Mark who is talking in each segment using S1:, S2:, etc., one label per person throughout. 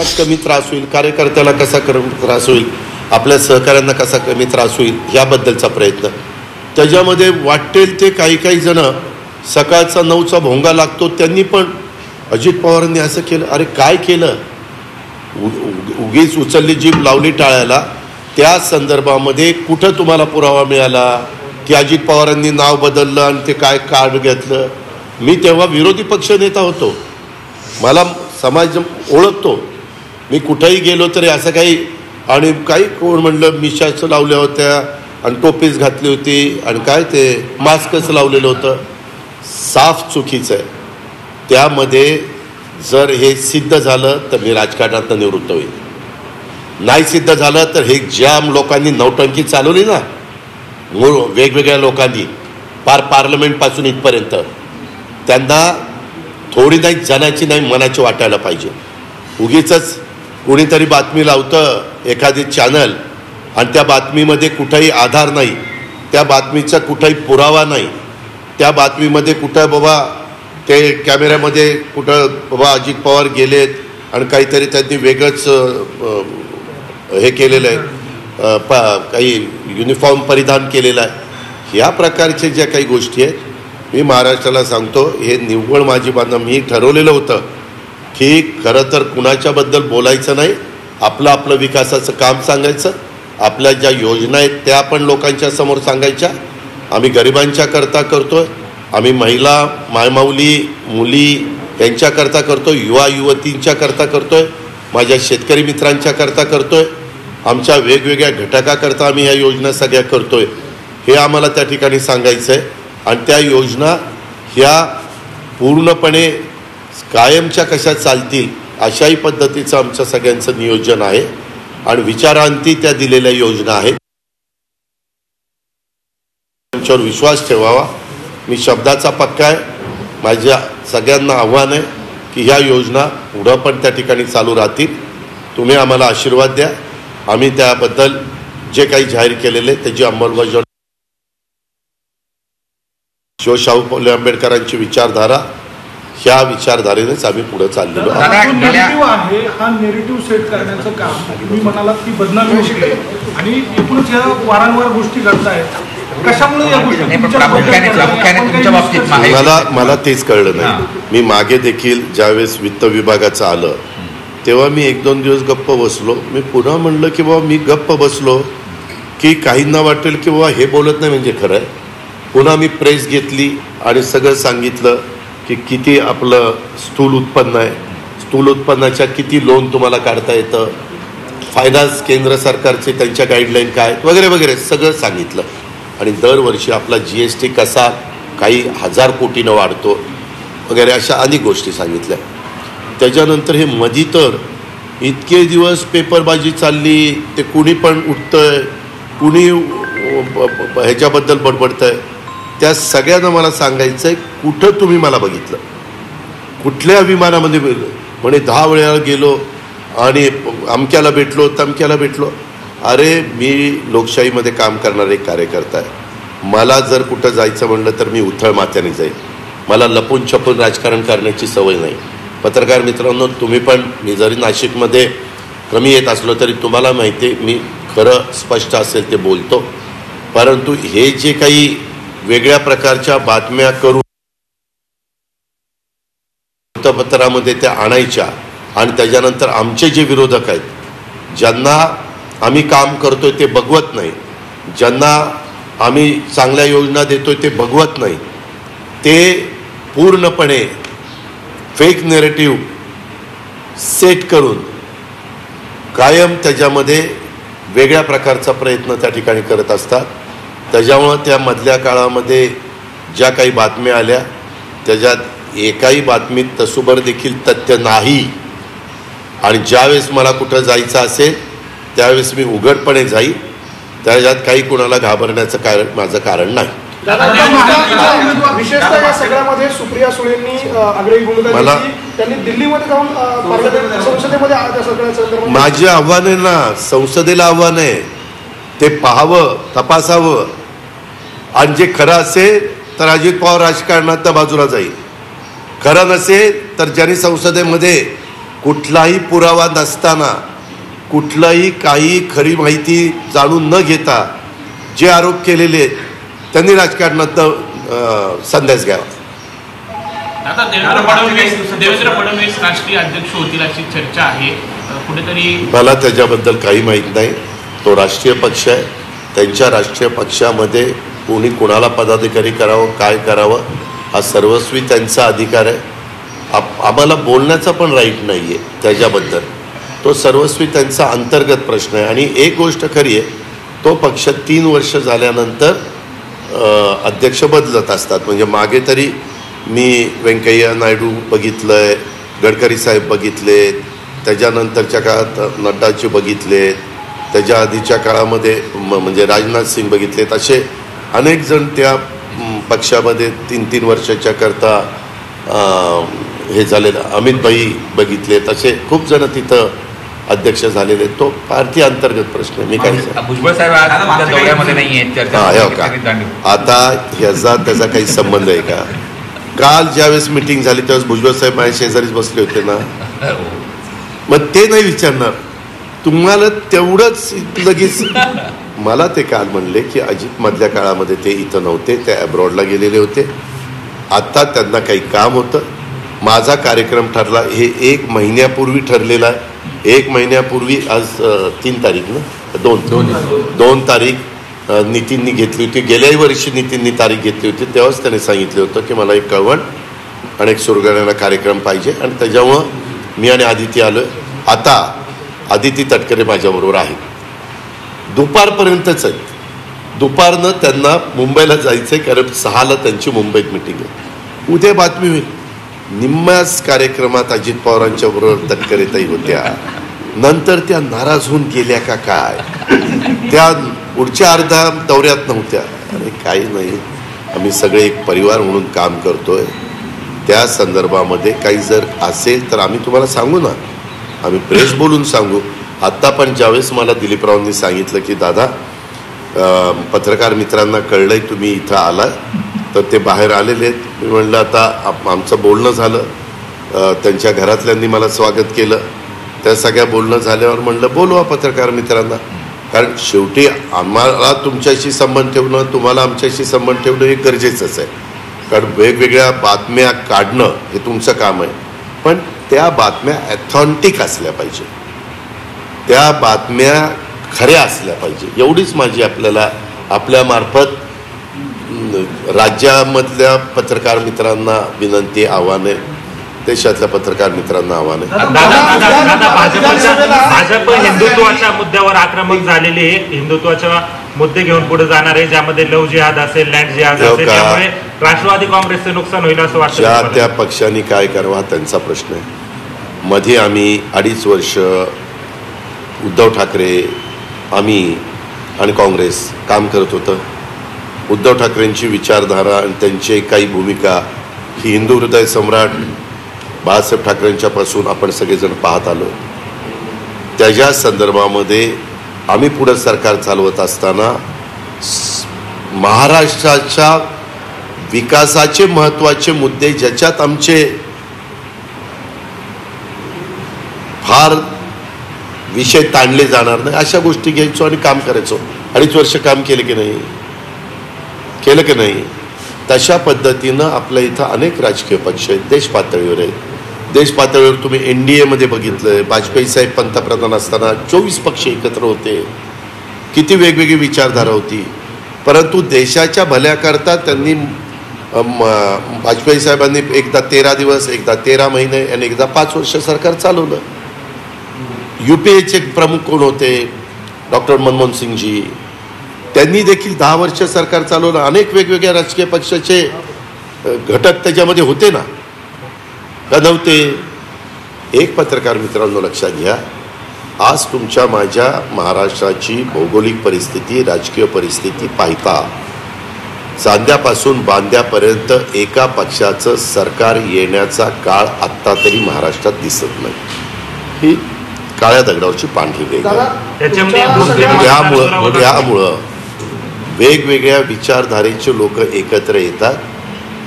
S1: कसा कमी त्रास होईल, कार्यकर्त्याला कसा त्रास होईल, आपल्या सहकाऱ्यांना कसा कमी त्रास होईल याबद्दलचा प्रयत्न. त्याच्यामध्ये वाटेल ते काही जण सकाळचा 9चा भोंगा लागतो, त्यांनी पण अजित पवारांनी असं केलं, अरे काय केलं, उगीच उचलली जीभ लावली टाळ्याला. त्या संदर्भामध्ये कुठं तुम्हाला पुरावा मिळाला की अजित पवारांनी नाव बदललं आणि ते काय कार्ड घेतलं? मी तेव्हा विरोधी पक्ष नेता होतो, मला समाज ओळखतो, मी कुठेही गेलो तरी असं काही, आणि काही कोण म्हणलं मिशाचं लावल्या होत्या आणि टोपीच घातली होती आणि काय ते मास्कच लावलेलं होतं, साफ चुकीचं आहे. त्यामध्ये जर हे सिद्ध झालं तर मी राजकारणातून निवृत्त होईल, नाही सिद्ध झालं तर हे ज्या लोकांनी नौटंकी चालवली ना वेगवेगळ्या लोकांनी पार्लमेंटपासून इथपर्यंत, त्यांना थोडी नाही जनाची नाही मनाची वाटायला पाहिजे. उगीच कुणीतरी बातमी लावतं एखादी चॅनल आणि त्या बातमीमध्ये कुठंही आधार नाही, त्या बातमीचा कुठंही पुरावा नाही, त्या बातमीमध्ये कुठं बाबा ते कॅमेऱ्यामध्ये कुठं बाबा अजित पवार गेलेत आणि काहीतरी त्यांनी वेगळंच हे केलेलं आहे, काही युनिफॉर्म परिधान केलेला आहे. ह्या प्रकारचे ज्या काही गोष्टी आहेत, मी महाराष्ट्राला सांगतो, हे निव्वळ माझी बांधव. मी ठरवलेलं होतं की खरं तर कुणाच्याबद्दल बोलायचं नाही, आपलं विकासाचं काम सांगायचं, आपल्या ज्या योजना आहेत त्या आपण लोकांच्या समोर सांगायच्या. आम्ही गरिबांच्या करता करतोय, आम्ही महिला मायमाऊली मुली यांच्याकरता करतोय, युवा युवतींच्या करता करतोय, माझ्या शेतकरी मित्रांच्या करता करतोय, आमच्या वेगवेगळ्या घटकाकरता आम्ही ह्या योजना सगळ्या करतोय, हे आम्हाला त्या ठिकाणी सांगायचं आहे. आणि त्या योजना ह्या पूर्णपणे कायमच्या कशा चालतील अशाही पद्धतीचं आमचं सगळ्यांचं नियोजन आहे आणि विचारांती त्या दिलेल्या योजना आहेत. त्यांच्यावर विश्वास ठेवावा. मी शब्दाचा पक्का आहे. माझ्या सगळ्यांना आव्हान आहे की ह्या योजना पुढं पण त्या ठिकाणी चालू राहतील. तुम्ही आम्हाला आशीर्वाद द्या. आम्ही त्याबद्दल जे काही जाहीर केलेले त्याची अंमलबजावणी, शाहू फुले आंबेडकरांची विचारधारा, ह्या विचारधारेनेच आम्ही पुढे चाललेलो आहोत.
S2: आहे हा नेरेटिव्ह सेट करण्याचं काम तुम्ही म्हणालात की बदनामी होते आणि एकूणच या वारंवार गोष्टी घडतायत. कशामुळे या गोष्टी
S1: मला तेच कळलं नाही. मी मागे देखील ज्यावेळेस वित्त विभागाचं आलं तेव्हा मी 1-2 दिवस गप्प बसलो. मी पुन्हा म्हणलं की बाबा मी गप्प बसलो की काहींना वाटेल की बाबा हे बोलत नाही म्हणजे खरं आहे. पुन्हा मी प्रेस घेतली आणि सगळं सांगितलं की किती आपलं स्थूल उत्पन्न आहे, स्थूल उत्पन्नाच्या किती लोन तुम्हाला काढता येतं, फायनान्स केंद्र सरकारचे त्यांच्या गाईडलाईन काय वगैरे वगैरे सगळं सांगितलं. आणि दरवर्षी आपला GST कसा काही 1000 कोटीनं वाढतो वगैरे अशा अनेक गोष्टी सांगितल्या. त्याच्यानंतर हे मधी तर इतके दिवस पेपरबाजी चालली, ते कुणी पण उठतंय, कुणी ह्याच्याबद्दल बडबडतंय. त्या सगळ्यांना मला सांगायचं आहे, कुठं तुम्ही मला बघितलं, कुठल्या विमानामध्ये म्हणे 10 वेळा गेलो आणि अमक्याला भेटलो तमक्याला भेटलो. अरे मी लोकशाहीमध्ये काम करणारे एक कार्यकर्ता आहे. मला जर कुठं जायचं म्हणलं तर मी उथळ माथ्याने जाईल. मला लपून छपून राजकारण करण्याची सवय नाही. पत्रकार मित्रांनो, तुम्ही पण, मी जरी नाशिकमध्ये कमी येत असलो तरी तुम्हाला माहिती आहे मी खरं स्पष्ट असेल ते बोलतो. परंतु हे जे काही वेगळ्या प्रकारच्या बातम्या करून वृत्तपत्रामध्ये त्या आणायच्या आणि त्याच्यानंतर आमचे जे विरोधक आहेत, ज्यांना आम्ही काम करतोय ते बघवत नाही, ज्यांना आम्ही चांगल्या योजना देतोय ते बघवत नाही, ते पूर्णपणे फेक नेरेटिव्ह सेट करून कायम त्याच्यामध्ये वेगळ्या प्रकारचा प्रयत्न त्या ठिकाणी करत असतात. त्याच्यामुळं त्या मधल्या काळामध्ये ज्या काही बातम्या आल्या त्याच्यात एकाही बातमीत तसुबर देखील तथ्य नाही. आणि ज्यावेळेस मला कुठं जायचं असेल त्यावेळेस मी उघडपणे जाईल. त्याच्यात काही कुणाला घाबरण्याचं माझं कारण नाही.
S2: विशेषतः या सगळ्यामध्ये सुप्रिया सुळेंनी आग्रही भूमिका घेतली. त्यांनी दिल्लीमध्ये जाऊन संसदेमध्ये
S1: माझे आव्हान आहे ना, संसदेला आव्हान आहे, ते पाहावं, तपासावं. आणि जे खरं असेल तर अजित पवार राजकारणात बाजूला जाईल, खरं नसेल तर ज्यांनी संसदेमध्ये कुठलाही पुरावा नसताना, कुठलाही काही खरी माहिती जाणून न घेता जे आरोप केलेले आहेत त्यांनी राजकारणात संन्यास घ्यावा.
S3: आता देवेंद्र फडणवीस राष्ट्रीय अध्यक्ष होतील अशी चर्चा आहे. कुठेतरी
S1: मला त्याच्याबद्दल काही माहीत नाही. तो राष्ट्रीय पक्ष आहे. त्यांच्या राष्ट्रीय पक्षामध्ये कोणी कोणाला पदाधिकारी करावं, काय करावं हा सर्वस्वी त्यांचा अधिकार आहे. आम्हाला बोलण्याचा पण राईट नाही आहे त्याच्याबद्दल. तो सर्वस्वी त्यांचा अंतर्गत प्रश्न आहे. आणि एक गोष्ट खरी आहे, तो पक्ष 3 वर्ष झाल्यानंतर अध्यक्ष बदलत असतात. म्हणजे मागे तरी मी व्यंकय्या नायडू बघितलं आहे, गडकरी साहेब बघितले, त्याच्यानंतरच्या काळात नड्डाचे बघितले, त्याच्या आधीच्या काळामध्ये म्हणजे राजनाथ सिंग बघितलेत. असे अनेक जण त्या पक्षामध्ये 3-3 वर्षाच्या करता हे झालेलं, अमित भाई बघितलेत, असे खूप जण तिथं अध्यक्ष झालेले. तो पार्टी अंतर्गत प्रश्न आहे. मी काय
S4: भुजबळ साहेब आज दौऱ्यामध्ये नाही आहेत, चर्चा
S1: आता ह्याचा त्याचा काही संबंध आहे का? काल ज्यावेळेस मिटिंग झाली त्यावेळेस भुजबळ साहेब माझ्या शेजारीच बसले होते ना. मग ते नाही विचारणार तुम्हाला तेवढंच लगेच. मला ते काल म्हणले की अजित मधल्या काळामध्ये ते इथं नव्हते, ते अब्रॉडला गेलेले होते. आता त्यांना काही काम होतं. माझा कार्यक्रम ठरला, हे 1 महिन्यापूर्वी ठरलेला आहे. 1 महिन्यापूर्वी आज 3 तारीख ना, 2 तारीख नितीननी घेतली होती. गेल्याही वर्षी नितीननी तारीख घेतली होती. तेव्हाच त्याने सांगितलं होतं की मला एक कळवण आणि एक सुरगाण्याला कार्यक्रम पाहिजे. आणि त्याच्यामुळं मी आणि आदिती आलो. आता आदिती तटकरे माझ्याबरोबर आहे. दुपारपर्यंतच आहेत. दुपारनं त्यांना मुंबईला जायचं आहे, कारण 6ला त्यांची मुंबईत मिटिंग आहे. उद्या बातमी होईल. निम्म्याच कार्यक्रमात अजित पवारांच्या बरोबर तटकरेताई होत्या. नंतर त्या नाराज होऊन गेल्या का काय? त्या पुढच्या अर्ध्या दौऱ्यात नव्हत्या. आणि काही नाही, आम्ही सगळे एक परिवार म्हणून काम करतोय. त्या संदर्भामध्ये काही जर असेल तर आम्ही तुम्हाला सांगू ना, आम्ही प्रेस बोलून सांगू. आत्ता पण ज्यावेळेस मला दिलीपरावांनी सांगितलं की दादा पत्रकार मित्रांना कळलंय तुम्ही इथं आलाय, तर ते बाहेर आलेले आहेत. मी म्हणलं आता आमचं बोलणं झालं, त्यांच्या घरातल्यांनी मला स्वागत केलं. त्या सगळ्या बोलणं झाल्यावर म्हणलं बोलवा पत्रकार मित्रांना, कारण शेवटी आम्हाला तुमच्याशी संबंध ठेवणं, तुम्हाला आमच्याशी संबंध ठेवणं हे गरजेचंच आहे. कारण वेगवेगळ्या बातम्या काढणं हे तुमचं काम आहे, पण त्या बातम्या ॲथॉन्टिक असल्या पाहिजे, त्या बातम्या खऱ्या असल्या पाहिजे. एवढीच माझी आपल्याला आपल्यामार्फत राज्यामधल्या पत्रकार मित्रांना विनंती, आव्हान आहे, देशातल्या पत्रकार मित्रांना आव्हान आहे.
S5: भाजप हिंदुत्वाच्या मुद्द्यावर आक्रमक झालेली आहे, हिंदुत्वाच्या मुद्दे घेऊन पुढे जाणार आहे, ज्यामध्ये लव्ह जिहाद असेल, लँड जिहाद असेल, त्यामुळे राष्ट्रवादी काँग्रेसचे नुकसान होईल असं वाटतं.
S1: ज्या त्या पक्षांनी काय करावं हा त्यांचा प्रश्न आहे. मध्ये आम्ही 2.5 वर्ष उद्धव ठाकरे, आम्ही आणि काँग्रेस काम करत होतं. उद्धव ठाकरेंची विचारधारा आणि त्यांची काही भूमिका ही हिंदू हृदय सम्राट बाळासाहेब ठाकरेंच्यापासून आपण सगळेजण पाहत आलो. त्याच्या संदर्भामध्ये आम्ही पुढं सरकार चालवत असताना महाराष्ट्राच्या विकासाचे महत्त्वाचे मुद्दे ज्याच्यात आमचे फार विषय ताणले जाणार नाही अशा गोष्टी घ्यायचो आणि काम करायचो. 2.5 वर्ष काम केलं की नाही, केलं की नाही. तशा पद्धतीनं आपल्या इथं अनेक राजकीय पक्ष आहेत, देश पातळीवर आहेत. देश पातळीवर तुम्ही NDAमध्ये बघितलं, वाजपेयी साहेब पंतप्रधान असताना 24 पक्ष एकत्र होते, किती वेगवेगळी विचारधारा होती. परंतु देशाच्या भल्याकरता त्यांनी वाजपेयी साहेबांनी एकदा 13 दिवस, एकदा 13 महिने आणि एकदा 5 वर्ष सरकार चालवलं. UPAचे प्रमुख कोण होते? डॉक्टर मनमोहन सिंगजी. त्यांनी देखील 10 वर्ष सरकार चालवलं. अनेक वेगवेगळ्या राजकीय पक्षाचे घटक त्याच्यामध्ये होते ना, का नव्हते? एक पत्रकार मित्रांनो लक्षात घ्या, आज तुमच्या माझ्या महाराष्ट्राची भौगोलिक परिस्थिती, राजकीय परिस्थिती पाहता चांद्यापासून बांद्यापर्यंत एका पक्षाचं सरकार येण्याचा काळ आत्ता तरी महाराष्ट्रात दिसत नाही. ही काळ्या दगडावरची पांढरी रेघ आहे. त्यामुळं वेगवेगळ्या विचारधारेचे लोक एकत्र येतात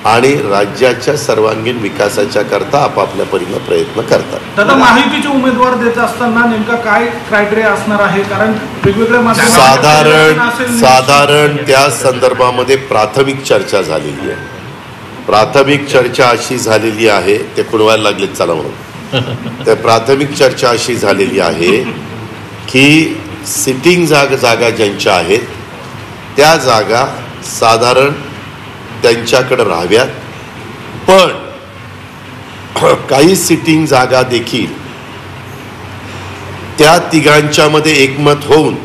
S1: आणि राज्याच्या सर्वांगीण विकासाच्या करता आपापल्या परीने प्रयत्न करतात.
S2: दादा, माहितीचे उमेदवार देत असताना नेमका काय क्रायटेरिया असणार आहे? कारण वेगवेगळ्या
S1: साधारण त्या संदर्भामध्ये प्राथमिक चर्चा झालेली आहे. प्राथमिक चर्चा अशी झालेली आहे, ते खुणवायला लागलेत चला म्हणून. तर प्राथमिक चर्चा अशी झालेली आहे की सिटिंग जागा ज्यांच्या आहेत त्या जागा साधारण त्यांच्याकडे राहाव्यात, पण काही सिटिंग जागा देखील त्या तिघांच्या मध्ये एकमत होऊन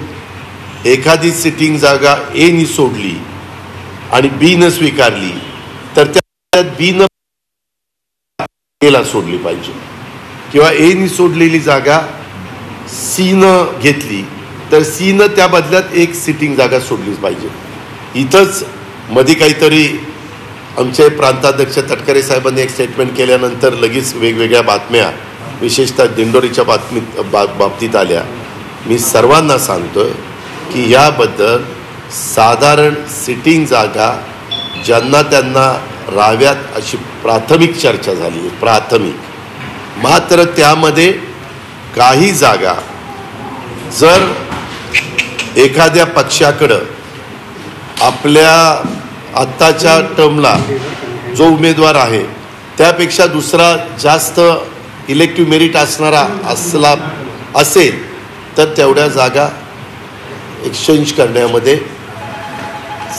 S1: एखादी सिटिंग जागा ए नी सोडली आणि बी न स्वीकारली तर त्यात बी न एला सोडली पाहिजे, किंवा ए नी सोडलेली जागा सी न घेतली तर सी न त्या बदल्यात एक सिटिंग जागा सोडलीच पाहिजे. इथंच मध्ये काहीतरी आमचे प्रांताध्यक्ष तटकरे साहेबांनी एक स्टेटमेंट केल्यानंतर लगेच वेगवेगळ्या बातम्या विशेषतः दिंडोरीच्या बाबतीत आल्या. मी सर्वांना सांगतोय की याबद्दल साधारण सिटिंग जागा ज्यांना त्यांना राहाव्यात अशी प्राथमिक चर्चा झाली आहे, प्राथमिक. मात्र त्यामध्ये काही जागा जर एखाद्या पक्षाकडं आपल्या आत्ताच्या टर्मला जो उमेदवार आहे त्यापेक्षा दुसरा जास्त इलेक्टिव्ह मेरिट असणारा असेल तर तेवढ्या जागा एक्सचेंज करण्यामध्ये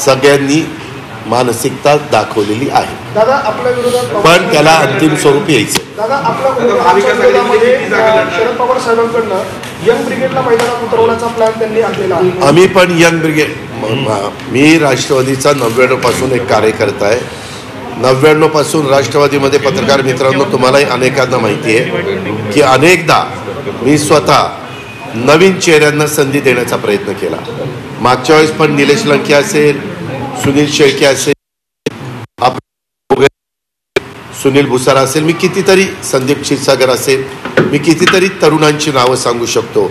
S1: सगळ्यांनी मानसिकता दाखवलेली आहे.
S6: दादा, आपल्या विरोधात
S1: पण त्याला अंतिम स्वरूप यायचं.
S6: दादा, आपल्या विरोधामध्ये शरद पवार साहेबांकडनं यंग ब्रिगेडला मैदानात उतरवण्याचा प्लॅन त्यांनी आणलेला आहे.
S1: आम्ही पण यंग ब्रिगेड, मी राष्ट्रवादीचा 99 पासून एक कार्यकर्ता आहे. 99 पासून राष्ट्रवादीमध्ये पत्रकार मित्रांनो तुम्हालाही अनेकांना माहिती आहे की अनेकदा मी स्वतः नवीन चेहऱ्यांना संधी देण्याचा प्रयत्न केला. मागच्या वेळेस पण निलेश लंके असेल, सुनील शेळके असेल, सुनील भुसारा असेल, मी कितीतरी संदीप क्षीरसागर असेल, मी कितीतरी तरुणांची नावं सांगू शकतो